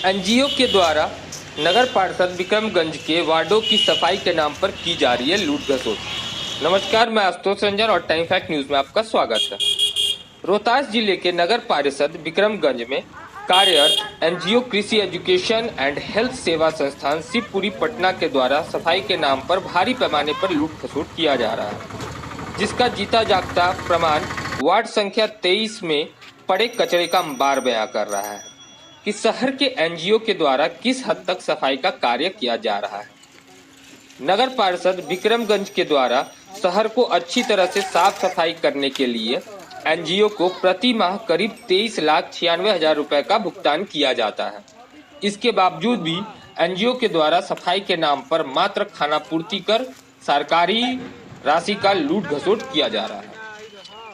NGO के द्वारा नगर पार्षद विक्रमगंज के वार्डों की सफाई के नाम पर की जा रही है लूट घसोट। नमस्कार, मैं आशुतोष रंजन और टाइम फैक्ट न्यूज में आपका स्वागत है। रोहतास जिले के नगर पार्षद विक्रमगंज में कार्यरत एनजीओ कृषि एजुकेशन एंड हेल्थ सेवा संस्थान शिवपुरी पटना के द्वारा सफाई के नाम पर भारी पैमाने पर लूट खसोट किया जा रहा है, जिसका जीता जागता प्रमाण वार्ड संख्या 23 में पड़े कचरे का अंबार बयां कर रहा है कि शहर के एनजीओ के द्वारा किस हद तक सफाई का कार्य किया जा रहा है। नगर पार्षद विक्रमगंज के द्वारा शहर को अच्छी तरह से साफ सफाई करने के लिए एनजीओ को प्रति माह करीब 23,96,000 रुपए का भुगतान किया जाता है। इसके बावजूद भी एनजीओ के द्वारा सफाई के नाम पर मात्र खाना पूर्ति कर सरकारी राशि का लूट घसोट किया जा रहा है।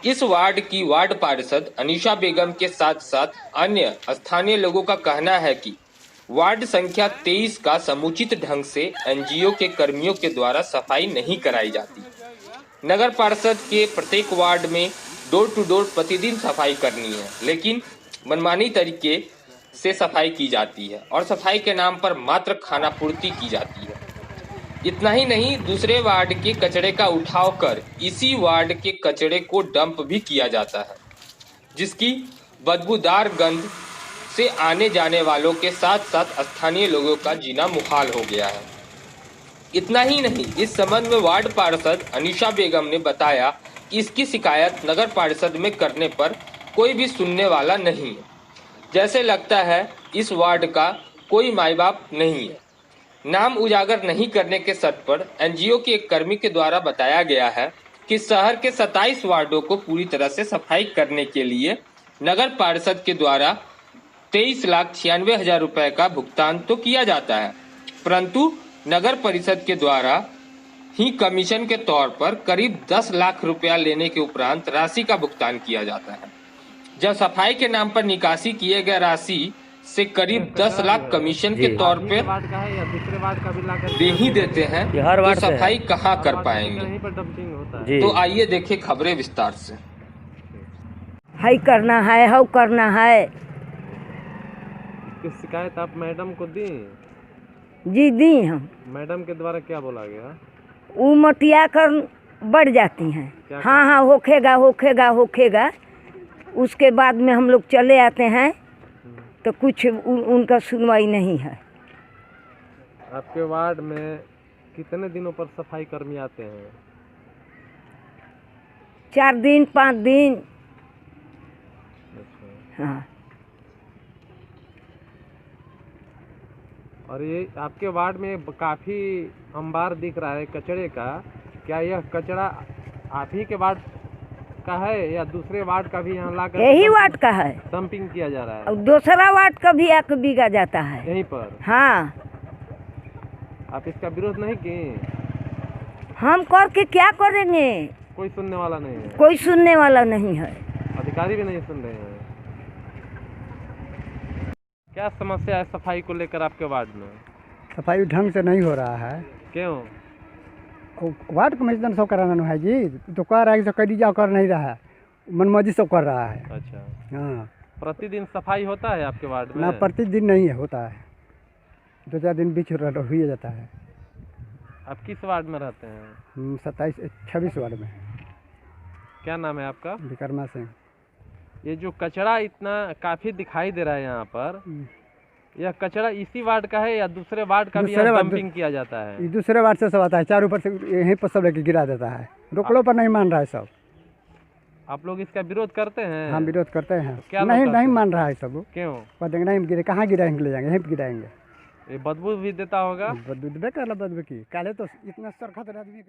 इस वार्ड की वार्ड पार्षद अनीशा बेगम के साथ साथ अन्य स्थानीय लोगों का कहना है कि वार्ड संख्या 23 का समुचित ढंग से एनजीओ के कर्मियों के द्वारा सफाई नहीं कराई जाती। नगर पार्षद के प्रत्येक वार्ड में डोर टू डोर प्रतिदिन सफाई करनी है, लेकिन मनमानी तरीके से सफाई की जाती है और सफाई के नाम पर मात्र खाना पूर्ति की जाती है। इतना ही नहीं, दूसरे वार्ड के कचरे का उठाव कर इसी वार्ड के कचरे को डंप भी किया जाता है, जिसकी बदबूदार गंध से आने जाने वालों के साथ साथ स्थानीय लोगों का जीना मुहाल हो गया है। इतना ही नहीं, इस संबंध में वार्ड पार्षद अनीशा बेगम ने बताया कि इसकी शिकायत नगर पार्षद में करने पर कोई भी सुनने वाला नहीं है। जैसे लगता है इस वार्ड का कोई माई बाप नहीं है। नाम उजागर नहीं करने के शर्त पर एनजीओ के एक कर्मी के द्वारा बताया गया है कि शहर के 27 वार्डों को पूरी तरह से सफाई करने के लिए नगर पार्षद के द्वारा 23,96,000 रुपए का भुगतान तो किया जाता है, परंतु नगर परिषद के द्वारा ही कमीशन के तौर पर करीब 10 लाख रुपया लेने के उपरांत राशि का भुगतान किया जाता है। जब सफाई के नाम पर निकासी किए गए राशि से करीब 10 लाख कमीशन के तौर पे दे ही देते हैं, तो सफाई कहाँ कर पाएंगे। तो आइए देखें खबरें विस्तार से। हाई करना है, हाउ करना है। किस शिकायत आप मैडम को दी? जी दी हम। मैडम के द्वारा क्या बोला गया? वो मटिया कर बढ़ जाती हैं। हाँ हाँ होखेगा होखेगा होखेगा। उसके बाद में हम लोग चले आते हैं तो कुछ उनका सुनवाई नहीं है। आपके वार्ड में कितने दिनों पर सफाई कर्मी आते हैं? 4 दिन 5 दिन। अच्छा। हाँ। और ये आपके वार्ड में काफी अंबार दिख रहा है कचरे का। क्या यह कचरा आप ही के वार्ड का है या दूसरे वार्ड का भी यहाँ लाकर यही वार्ड का है? डंपिंग किया जा रहा है। और दूसरा वार्ड का भी आके बिगा जाता है यहीं पर? हाँ। आप इसका विरोध नहीं की? हम करके क्या करेंगे? कोई सुनने वाला नहीं है? कोई सुनने वाला नहीं है। अधिकारी भी नहीं सुन रहे हैं। क्या समस्या है सफाई को लेकर आपके वार्ड में? सफाई ढंग से नहीं हो रहा है। क्यों? वार्ड कमिश्नर सब कराना है जी, तो कह रहा है कि कर दीजिए, कर नहीं रहा है, मनमर्जी सब कर रहा है। अच्छा। हाँ। प्रतिदिन सफाई होता है आपके वार्ड में? ना, प्रतिदिन नहीं है, होता है 2-4 दिन बीच हो जाता है। आप किस वार्ड में रहते हैं? 26 वार्ड में। क्या नाम है आपका? विक्रमा सिंह। ये जो कचरा इतना काफी दिखाई दे रहा है यहाँ पर, यह कचरा इसी वार्ड का है या दूसरे वार्ड का भी यहाँ डंपिंग किया जाता है? ये दूसरे वार्ड से सब आता है, चारों पर से यहीं पर सब लेके गिरा देता है। रोकड़ों पर नहीं मान रहा है सब। आप लोग इसका विरोध करते हैं? हाँ, विरोध करते हैं। क्या नहीं मान रहा है सब। क्यों? कह देंगे नहीं गिरे, कहाँ गिराएंगे, ले जाएंगे, यहीं पर गिराएंगे। ये बदबू भी देता होगा? बदबू की काले तो इतना सरखत आदमी